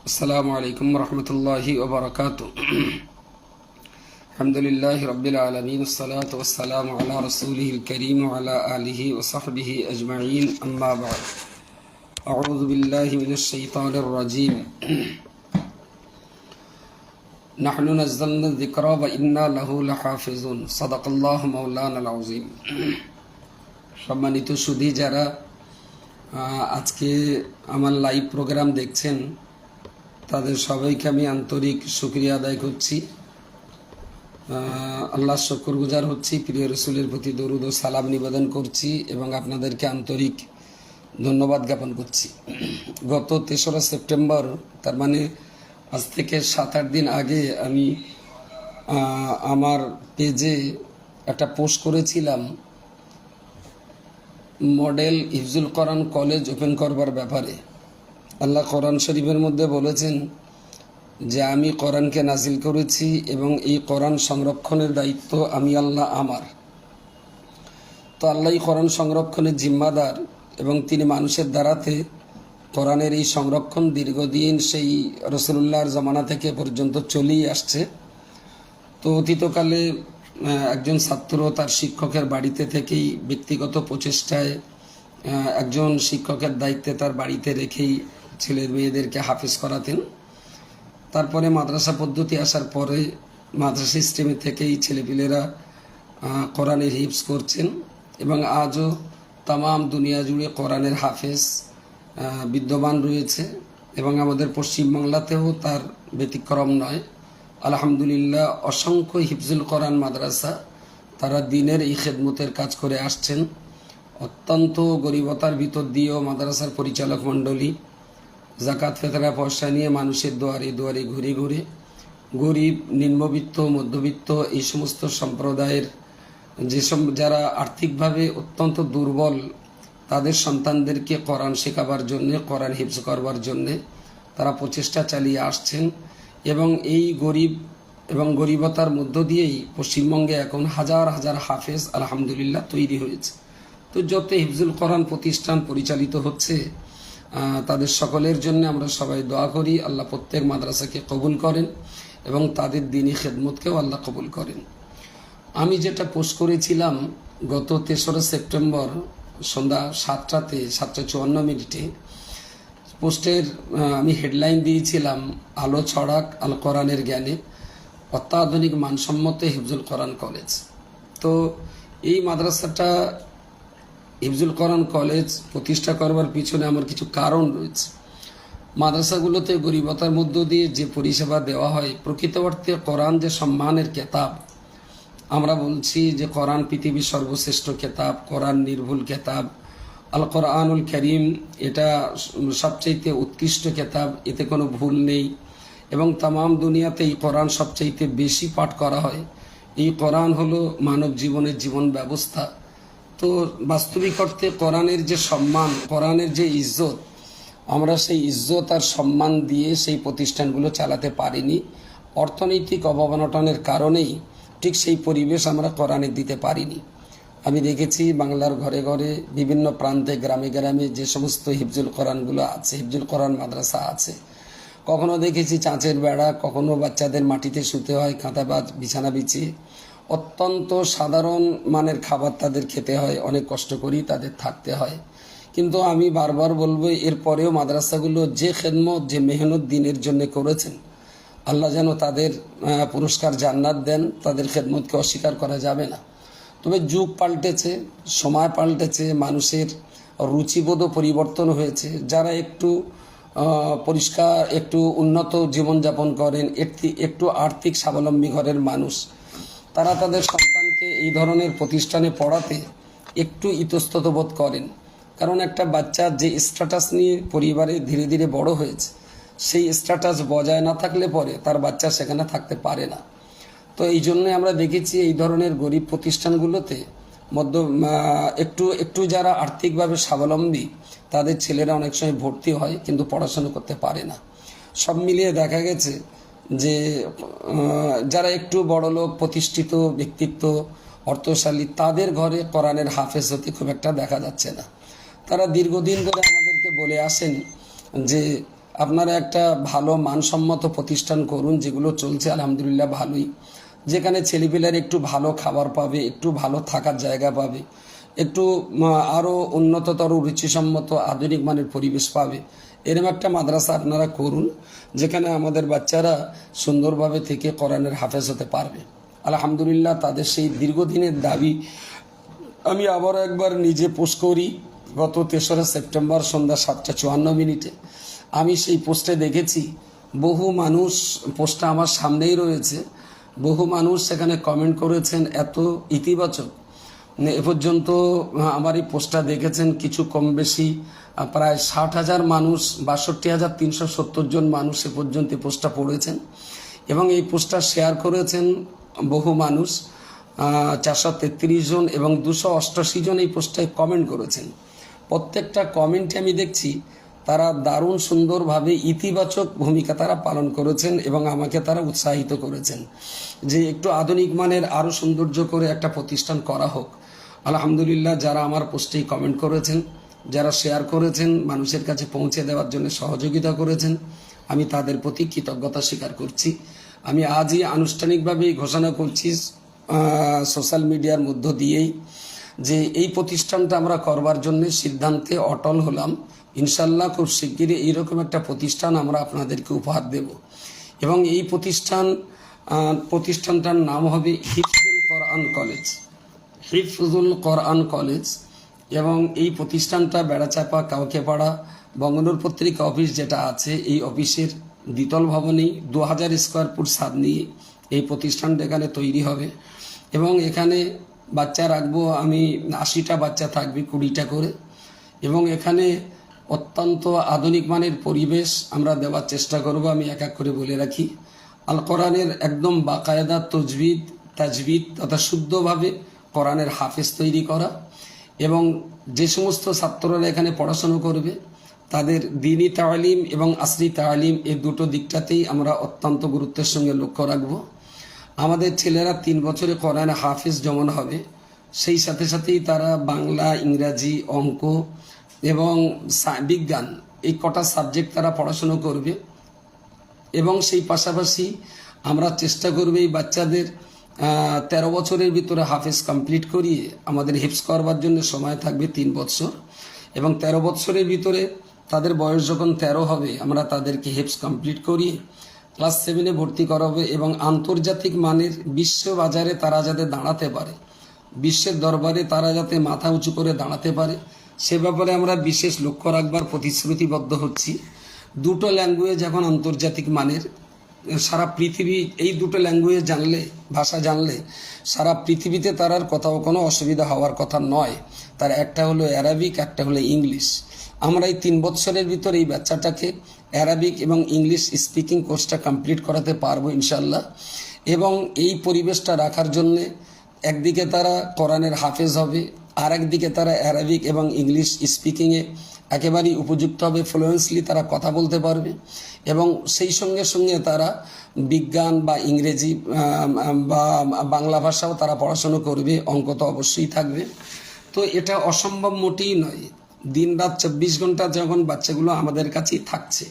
আসসালামু আলাইকুম রহমতুল্লাহি ওয়া বারাকাতুহু। আলহামদুলিল্লাহি রাব্বিল আলামিন, আসসালাতু ওয়াসসালামু আলা রাসূলিহিল কারীম ওয়া আলা আলিহি ওয়া সাহবিহি আজমাইন, আম্মা বা'দ। আউযু বিল্লাহি মিনাশ শাইতানির রাজীম। নাহনু নাযালনা যিকরা ওয়া ইন্না লাহু লাহাফিজুন। সাদাকাল্লাহু মাওলানাল আযীম। সম্মানিত সুধী যারা আজকে আমার লাইভ প্রোগ্রাম দেখছেন, তাদের সবাইকে আমি আন্তরিক শুকরিয়া আদায় করছি। আল্লাহর শুকরগুজার হচ্ছি, প্রিয় রসুলের প্রতি দরুদ ও সালাম নিবেদন করছি এবং আপনাদেরকে আন্তরিক ধন্যবাদ জ্ঞাপন করছি। গত ৩রা সেপ্টেম্বর, তার মানে আজ থেকে ৭-৮ দিন আগে আমি আমার পেজে একটা পোস্ট করেছিলাম মডেল হিফজুল কোরআন কলেজ ওপেন করবার ব্যাপারে। আল্লাহ কোরআন শরীফের মধ্যে বলেছেন যে আমি কোরআনকে নাজিল করেছি এবং এই কোরআন সংরক্ষণের দায়িত্ব আমি আল্লাহ আমার। তো আল্লাহ কোরআন সংরক্ষণের জিম্মাদার এবং তিনি মানুষের দ্বারাতে কোরআনের এই সংরক্ষণ দীর্ঘদিন সেই রাসূলুল্লাহর জামানা থেকে পর্যন্ত চলেই আসছে। তো অতীতকালে একজন ছাত্র তার শিক্ষকের বাড়িতে থেকেই ব্যক্তিগত প্রচেষ্টায় একজন শিক্ষকের দায়িত্বে তার বাড়িতে রেখেই ছেলে মেয়েদেরকে হাফেজ করাতেন। তারপরে মাদ্রাসা পদ্ধতি আসার পরে মাদ্রাসা সিস্টেমে থেকেই ছেলেপিলেরা কোরআনের হিফজ করছেন এবং আজও তামাম দুনিয়া জুড়ে কোরআনের হাফেজ বিদ্যমান রয়েছে এবং আমাদের পশ্চিমবাংলাতেও তার ব্যতিক্রম নয়। আলহামদুলিল্লাহ, অসংখ্য হিফজুল কোরআন মাদ্রাসা তারা দিনের এই খেদমতের কাজ করে আসছেন। অত্যন্ত গরিবতার ভিতর দিয়েও মাদ্রাসার পরিচালক মণ্ডলী জাকাত ফেতরা পয়সা নিয়ে মানুষের দুয়ারে দুয়ারে ঘুরে ঘুরে গরিব, নিম্নবিত্ত, মধ্যবিত্ত এই সমস্ত সম্প্রদায়ের যেসব যারা আর্থিকভাবে অত্যন্ত দুর্বল তাদের সন্তানদেরকে কোরআন শেখাবার জন্যে, কোরআন হিফজ করবার জন্যে তারা প্রচেষ্টা চালিয়ে আসছেন এবং এই গরিব এবং গরিবতার মধ্য দিয়েই পশ্চিমবঙ্গে এখন হাজার হাজার হাফেজ আলহামদুলিল্লাহ তৈরি হয়েছে। তো যত হিফজুল কোরআন প্রতিষ্ঠান পরিচালিত হচ্ছে তাদের সকলের জন্য আমরা সবাই দোয়া করি আল্লাহ প্রত্যেক মাদ্রাসাকে কবুল করেন এবং তাদের দিনী খেদমতকেও আল্লাহ কবুল করেন। আমি যেটা পোস্ট করেছিলাম গত ৩রা সেপ্টেম্বর সন্ধ্যা ৭টাতে ৭:৫৪ পোস্টের আমি হেডলাইন দিয়েছিলাম আলো ছড়াক আল কোরআনের জ্ঞানে, অত্যাধুনিক মানসম্মত হিফজুল কোরআন কলেজ। তো এই মাদ্রাসাটা হিফজুল কোরআন কলেজ প্রতিষ্ঠা করবার পিছনে আমার কিছু কারণ রয়েছে। মাদ্রাসাগুলোতে গরিবতার মধ্য দিয়ে যে পরিষেবা দেওয়া হয়, প্রকৃত অর্থে কোরআন যে সম্মানের কেতাব, আমরা বলছি যে কোরআন পৃথিবীর সর্বশ্রেষ্ঠ কেতাব, কোরআন নির্ভুল কেতাব, আল কোরআনুল কারীম এটা সবচাইতে উৎকৃষ্ট কেতাব, এতে কোনো ভুল নেই এবং তামাম দুনিয়াতে এই কোরআন সবচাইতে বেশি পাঠ করা হয়। এই কোরআন হলো মানব জীবনের জীবন ব্যবস্থা। তো বাস্তবিক অর্থে কোরআনের যে সম্মান, কোরআনের যে ইজ্জত, আমরা সেই ইজ্জত আর সম্মান দিয়ে সেই প্রতিষ্ঠানগুলো চালাতে পারিনি। অর্থনৈতিক অবনটনের কারণেই ঠিক সেই পরিবেশ আমরা কোরআনের দিতে পারিনি। আমি দেখেছি বাংলার ঘরে ঘরে বিভিন্ন প্রান্তে গ্রামে গ্রামে যে সমস্ত হিফজুল কোরআনগুলো আছে, হিফজুল কোরআন মাদ্রাসা আছে, কখনো দেখেছি চাঁচের বেড়া, কখনো বাচ্চাদের মাটিতে শুতে হয়, কাঁথা বিছানা বিছিয়ে। অত্যন্ত সাধারণ মানের খাবার তাদের খেতে হয়, অনেক কষ্ট করেই তাদের থাকতে হয়। কিন্তু আমি বারবার বলবো, এরপরেও মাদ্রাসাগুলো যে খেদমত, যে মেহনত দিনের জন্য করেছেন, আল্লাহ যেন তাদের পুরস্কার জান্নাত দেন। তাদের খেদমতকে অস্বীকার করা যাবে না। তবে যুগ পাল্টেছে, সময় পাল্টেছে, মানুষের রুচিবোধও পরিবর্তন হয়েছে। যারা একটু পরিষ্কার, একটু উন্নত জীবনযাপন করেন, একটু আর্থিক স্বাবলম্বী ঘরের মানুষ, তারা তাদের সন্তানকে এই ধরনের প্রতিষ্ঠানে পড়াতে একটু ইতস্তত বোধ করেন। কারণ একটা বাচ্চা যে স্ট্যাটাস নিয়ে পরিবারে ধীরে ধীরে বড় হয়েছে, সেই স্ট্যাটাস বজায় না থাকলে পরে তার বাচ্চা সেখানে থাকতে পারে না। তো এই জন্য আমরা দেখেছি এই ধরনের গরিব প্রতিষ্ঠানগুলোতে একটু যারা আর্থিকভাবে স্বাবলম্বী তাদের ছেলেরা অনেক সময় ভর্তি হয় কিন্তু পড়াশোনা করতে পারে না। সব মিলিয়ে দেখা গেছে যে যারা একটু বড়লোক, প্রতিষ্ঠিত ব্যক্তিত্ব, অর্থশালী, তাদের ঘরে কোরআনের হাফেজ হতে খুব একটা দেখা যাচ্ছে না। তারা দীর্ঘদিন ধরে আমাদেরকে বলে আসেন যে আপনারা একটা ভালো মানসম্মত প্রতিষ্ঠান করুন, যেগুলো চলছে আলহামদুলিল্লাহ ভালোই, যেখানে ছেলেপিলের একটু ভালো খাবার পাবে, একটু ভালো থাকার জায়গা পাবে, একটু আরও উন্নততর রুচিসম্মত আধুনিক মানের পরিবেশ পাবে। এরকম একটা মাদ্রাসা আপনারা করুন, যেখানে আমাদের বাচ্চারা সুন্দরভাবে থেকে কোরআনের হাফেজ হতে পারবে। আলহামদুলিল্লাহ তাদের সেই দীর্ঘদিনের দাবি আমি আবারও একবার নিজে পোস্ট করি। গত 3রা সেপ্টেম্বর সন্ধ্যা 7:54 আমি সেই পোস্টে দেখেছি বহু মানুষ, পোস্টটা আমার সামনেই রয়েছে, বহু মানুষ সেখানে কমেন্ট করেছেন এত ইতিবাচক। এ পর্যন্ত আমার এই পোস্টটা দেখেছেন কিছু কম বেশি প্রায় 60,000 মানুষ, 62,370 জন মানুষ এ পর্যন্ত এই পোস্টটা পড়েছেন এবং এই পোস্টটা শেয়ার করেছেন বহু মানুষ, 433 জন এবং 288 জন এই পোস্টে কমেন্ট করেছেন। প্রত্যেকটা কমেন্টে আমি দেখছি তারা দারুণ সুন্দরভাবে ইতিবাচক ভূমিকা তারা পালন করেছেন এবং আমাকে তারা উৎসাহিত করেছেন যে একটু আধুনিক মানের আরও সৌন্দর্য করে একটা প্রতিষ্ঠান করা হোক। আলহামদুলিল্লাহ যারা আমার পোস্টেই কমেন্ট করেছেন, যারা শেয়ার করেছেন, মানুষের কাছে পৌঁছে দেওয়ার জন্য সহযোগিতা করেছেন, আমি তাদের প্রতি কৃতজ্ঞতা স্বীকার করছি। আমি আজই আনুষ্ঠানিকভাবে ঘোষণা করছি সোশ্যাল মিডিয়ার মধ্য দিয়েই যে এই প্রতিষ্ঠানটা আমরা করবার জন্য সিদ্ধান্তে অটল হলাম। ইনশাল্লাহ খুব শিগগিরই এইরকম একটা প্রতিষ্ঠান আমরা আপনাদেরকে উপহার দেব এবং এই প্রতিষ্ঠানটার নাম হবে হিফজুল কোরআন কলেজ, হিফজুল কোরআন কলেজ। এবং এই প্রতিষ্ঠানটা বেড়াচাপা কাউকেপাড়া বঙ্গনূর পত্রিকা অফিস যেটা আছে, এই অফিসের দ্বিতল ভবনেই 2000 স্কোয়ার ফুট ছাদ নিয়ে এই প্রতিষ্ঠানটা এখানে তৈরি হবে এবং এখানে বাচ্চা রাখবো আমি 80টা বাচ্চা থাকবে 20টা করে এবং এখানে অত্যন্ত আধুনিক মানের পরিবেশ আমরা দেওয়ার চেষ্টা করব। আমি এক এক করে বলে রাখি, আল কোরআনের একদম বাকায়দা তাজবিদ তথা শুদ্ধভাবে কোরআনের হাফেজ তৈরি করা এবং যে সমস্ত ছাত্ররা এখানে পড়াশোনা করবে তাদের দ্বীনি তালিম এবং আসরি তালিম এই দুটো দিকটাতেই আমরা অত্যন্ত গুরুত্বের সঙ্গে লক্ষ্য রাখব। আমাদের ছেলেরা 3 বছরে কোরআনে হাফেজ যেমন হবে, সেই সাথে সাথেই তারা বাংলা, ইংরাজি, অঙ্ক এবং বিজ্ঞান এই কটা সাবজেক্ট তারা পড়াশুনো করবে এবং সেই পাশাপাশি আমরা চেষ্টা করব এই বাচ্চাদের 13 বছরের ভিতরে হাফেজ কমপ্লিট করিয়ে আমাদের হিফজ করবার জন্য সময় থাকবে 3 বছর এবং 13 বছরের ভিতরে তাদের বয়স যখন 13 হবে আমরা তাদেরকে হিফজ কমপ্লিট করিয়ে ক্লাস 7-এ ভর্তি করাবো এবং আন্তর্জাতিক মানের বিশ্ব বাজারে তারা যাতে দাঁড়াতে পারে, বিশ্বের দরবারে তারা যাতে মাথা উঁচু করে দাঁড়াতে পারে সে ব্যাপারে আমরা বিশেষ লক্ষ্য রাখবার প্রতিশ্রুতিবদ্ধ হচ্ছি। 2টো ল্যাঙ্গুয়েজ এখন আন্তর্জাতিক মানের, সারা পৃথিবী এই 2টো ল্যাঙ্গুয়েজ জানলে, ভাষা জানলে সারা পৃথিবীতে তার আর কোথাও কোনো অসুবিধা হওয়ার কথা নয়। তার একটা হলো অ্যারাবিক, একটা হলো ইংলিশ। আমরা এই 3 বছরের ভিতরে এই বাচ্চাটাকে অ্যারাবিক এবং ইংলিশ স্পিকিং কোর্সটা কমপ্লিট করাতে পারবো ইনশাল্লাহ। এবং এই পরিবেশটা রাখার জন্যে একদিকে তারা কোরআনের হাফেজ হবে, আর একদিকে তারা অ্যারাবিক এবং ইংলিশ স্পিকিংয়ে একেবারেই উপযুক্ত হবে, ফ্লুয়েন্সলি তারা কথা বলতে পারবে এবং সেই সঙ্গে সঙ্গে তারা বিজ্ঞান বা ইংরেজি বা বাংলা ভাষাও তারা পড়াশুনো করবে, অঙ্ক তো অবশ্যই থাকবে। তো এটা অসম্ভব মোটেই নয়। দিন রাত 24 ঘন্টা যখন বাচ্চাগুলো আমাদের কাছেই থাকছে,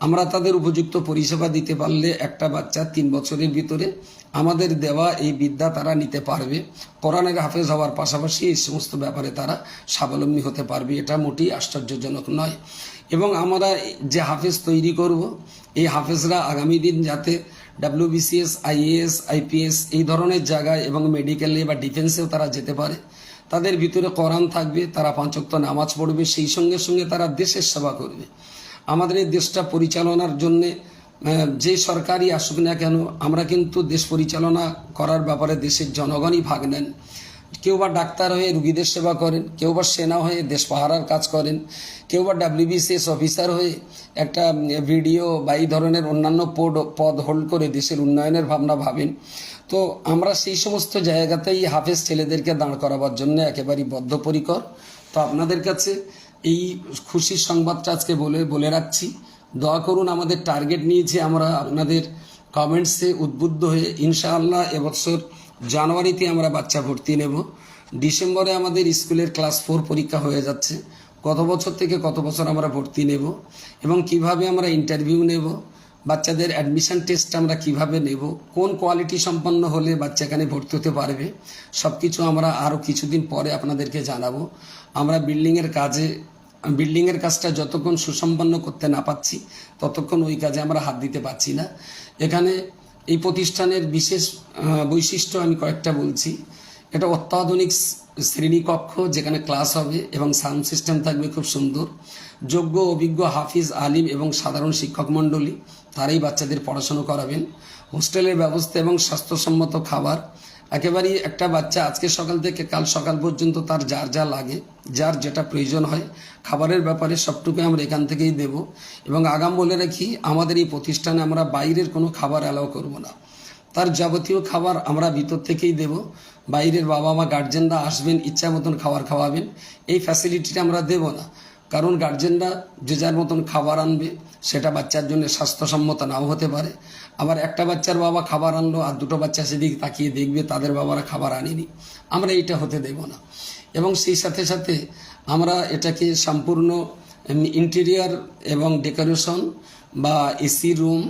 আমরা তাদের উপযুক্ত পরিষেবা দিতে পারলে একটা বাচ্চা 3 বছরের ভিতরে আমাদের দেওয়া এই বিদ্যা তারা নিতে পারবে, কোরআনের হাফেজ হওয়ার পাশাপাশি এই সমস্ত ব্যাপারে তারা স্বাবলম্বী হতে পারবে। এটা মোটেই আশ্চর্যজনক নয়। এবং আমরা যে হাফেজ তৈরি করব, এই হাফেজরা আগামী দিন যাতে WBCS, IAS, IPS এই ধরনের জায়গায় এবং মেডিকেলে বা ডিফেন্সেও তারা যেতে পারে, তাদের ভিতরে কোরআন থাকবে, তারা 5 ওয়াক্ত নামাজ পড়বে, সেই সঙ্গে সঙ্গে তারা দেশের সেবা করবে। আমাদের এই দেশটা পরিচালনার জন্যে যে সরকারই আসুক না কেন, আমরা কিন্তু দেশ পরিচালনা করার ব্যাপারে দেশের জনগণই ভাগ নেন। কেউ বা ডাক্তার হয়ে রুগীদের সেবা করেন, কেউ বা সেনা হয়ে দেশ পাহারার কাজ করেন, কেউ বা WBCS অফিসার হয়ে একটা ভিডিও বা এই ধরনের অন্যান্য পদ হোল্ড করে দেশের উন্নয়নের ভাবনা ভাবেন। তো আমরা সেই সমস্ত জায়গাতেই হাফেজ ছেলেদেরকে দাঁড় করাবার জন্য একেবারেই বদ্ধপরিকর। তো আপনাদের কাছে এই খুশির সংবাদটা আজকে বলে রাখছি। দোয়া করুন। আমাদের টার্গেট নিয়েছি আমরা আপনাদের কমেন্টসে উদ্বুদ্ধ হয়ে ইনশাআল্লাহ এবছর জানুয়ারিতে আমরা বাচ্চা ভর্তি নেব। ডিসেম্বরে আমাদের স্কুলের ক্লাস 4 পরীক্ষা হয়ে যাচ্ছে। কত বছর থেকে কত বছর আমরা ভর্তি নেব এবং কিভাবে আমরা ইন্টারভিউ নেব, বাচ্চাদের অ্যাডমিশন টেস্ট আমরা কিভাবে নেব, কোন কোয়ালিটি সম্পন্ন হলে বাচ্চা এখানে ভর্তি হতে পারবে, সব কিছু আমরা আরও কিছুদিন পরে আপনাদেরকে জানাবো। আমরা বিল্ডিংয়ের কাজটা যতক্ষণ সুসম্পন্ন করতে না পাচ্ছি ততক্ষণ ওই কাজে আমরা হাত দিতে পারছি না। এখানে এই প্রতিষ্ঠানের বিশেষ বৈশিষ্ট্য আমি কয়েকটা বলছি। এটা অত্যাধুনিক শ্রেণীকক্ষ যেখানে ক্লাস হবে এবং সাউন্ড সিস্টেম থাকবে খুব সুন্দর। যোগ্য অভিজ্ঞ হাফিজ, আলিম এবং সাধারণ শিক্ষক মণ্ডলী তারাই বাচ্চাদের পড়াশুনো করাবেন। হোস্টেলের ব্যবস্থা এবং স্বাস্থ্যসম্মত খাবার, একেবারেই একটা বাচ্চা আজকে সকাল থেকে কাল সকাল পর্যন্ত তার যার যা লাগে, যার যেটা প্রয়োজন হয়, খাবারের ব্যাপারে সবটুকু আমরা এখান থেকেই দেব। এবং আগাম বলে রাখি, আমাদের এই প্রতিষ্ঠানে আমরা বাইরের কোনো খাবার অ্যালাউ করব না। তার যাবতীয় খাবার আমরা ভিতর থেকেই দেব। বাইরের বাবা মা গার্জেনরা আসবেন, ইচ্ছা মতন খাবার খাওয়াবেন, এই ফ্যাসিলিটিটা আমরা দেব না। কারণ গার্জেনরা যে যার মতন খাবার আনবে, সেটা বাচ্চার জন্য স্বাস্থ্যসম্মত নাও হতে পারে। আবার একটা বাচ্চার বাবা খাবার আনলো আর দুটো বাচ্চা সেদিকে তাকিয়ে দেখবে তাদের বাবারা খাবার আনেনি, আমরা এইটা হতে দেব না। এবং সেই সাথে সাথে আমরা এটাকে সম্পূর্ণ ইন্টেরিয়ার এবং ডেকোরেশন বা AC room,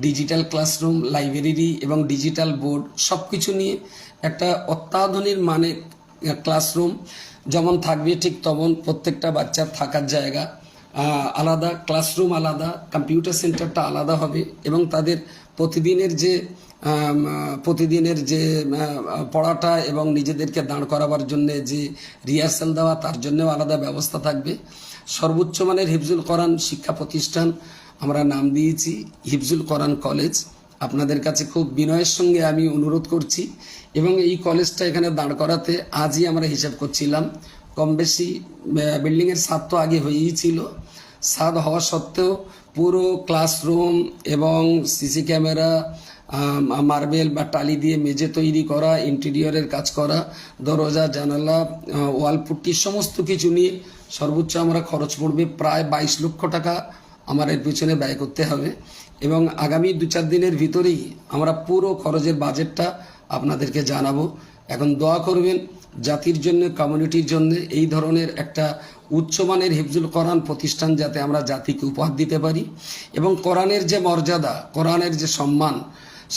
digital classroom, library এবং ডিজিটাল বোর্ড সব কিছু নিয়ে একটা অত্যাধুনিক মানে ক্লাসরুম যেমন থাকবে, ঠিক তেমন প্রত্যেকটা বাচ্চার থাকার জায়গা আলাদা, ক্লাসরুম আলাদা, কম্পিউটার সেন্টারটা আলাদা হবে এবং তাদের প্রতিদিনের যে পড়াটা এবং নিজেদেরকে দাঁড় করাবার জন্য যে রিহার্সাল দেওয়া, তার জন্যও আলাদা ব্যবস্থা থাকবে। সর্বোচ্চ মানের হিফজুল কোরআন শিক্ষা প্রতিষ্ঠান আমরা নাম দিয়েছি হিফজুল কোরআন কলেজ। আপনাদের কাছে খুব বিনয়ের সঙ্গে আমি অনুরোধ করছি এবং এই কলেজটা এখানে দাঁড় করাতে আজই আমরা হিসাব করছিলাম, কম বেশি বিল্ডিংয়ের ছাদ তো আগে হয়েই ছিল। ছাদ হওয়া সত্ত্বেও পুরো ক্লাসরুম এবং সিসি ক্যামেরা, মার্বেল বা টালি দিয়ে মেঝে তৈরি করা, ইন্টেরিয়রের কাজ করা, দরজা জানালা, ওয়াল পুট্টি সমস্ত কিছু নিয়ে সর্বোচ্চ আমরা খরচ পড়বে প্রায় 22 লক্ষ টাকা আমার এর পিছনে ব্যয় করতে হবে। এবং আগামী 2-4 দিনের ভিতরেই আমরা পুরো খরচের বাজেটটা আপনাদেরকে জানাবো। এখন দোয়া করবেন জাতির জন্য, কমিউনিটির জন্য এই ধরনের একটা উচ্চমানের হিফজুল কোরআন প্রতিষ্ঠান যাতে আমরা জাতিকে উপহার দিতে পারি এবং কোরআনের যে মর্যাদা, কোরআনের যে সম্মান,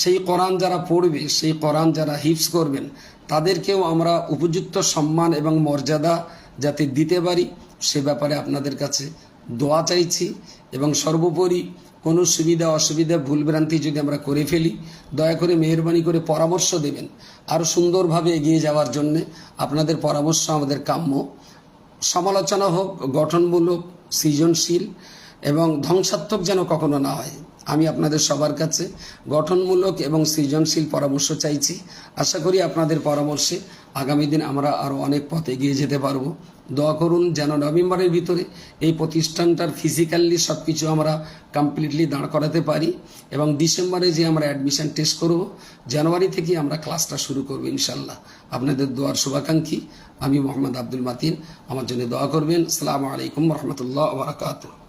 সেই কোরআন যারা পড়বে, সেই কোরআন যারা হিফজ করবেন, তাদেরকেও আমরা উপযুক্ত সম্মান এবং মর্যাদা যাতে দিতে পারি সে ব্যাপারে আপনাদের কাছে দোয়া চাইছি। এবং সর্বোপরি কোনো সুবিধা অসুবিধা ভুলভ্রান্তি যদি আমরা করে ফেলি, দয়া করে মেহেরবানি করে পরামর্শ দেবেন আরও সুন্দরভাবে এগিয়ে যাওয়ার জন্যে। আপনাদের পরামর্শ আমাদের কাম্য। সমালোচনা হোক গঠনমূলক, সৃজনশীল এবং ধ্বংসাত্মক যেন কখনো না হয়। আমি আপনাদের সবার কাছে গঠনমূলক এবং সৃজনশীল পরামর্শ চাইছি। আশা করি আপনাদের পরামর্শে আগামী দিন আমরা আরও অনেক পথ এগিয়ে যেতে পারবো। দোয়া করুন যেন নভেম্বরের ভিতরে এই প্রতিষ্ঠানটার ফিজিক্যালি সব কিছু আমরা কমপ্লিটলি দাঁড় করাতে পারি এবং ডিসেম্বরে যে আমরা অ্যাডমিশন টেস্ট করব, জানুয়ারি থেকে আমরা ক্লাসটা শুরু করব ইনশাল্লাহ। আপনাদের দোয়ার শুভাকাঙ্ক্ষী আমি মোহাম্মদ আব্দুল মাতিন। আমার জন্য দোয়া করবেন। আসসালামু আলাইকুম রহমতুল্লাহ ওয়া বারাকাতুহু।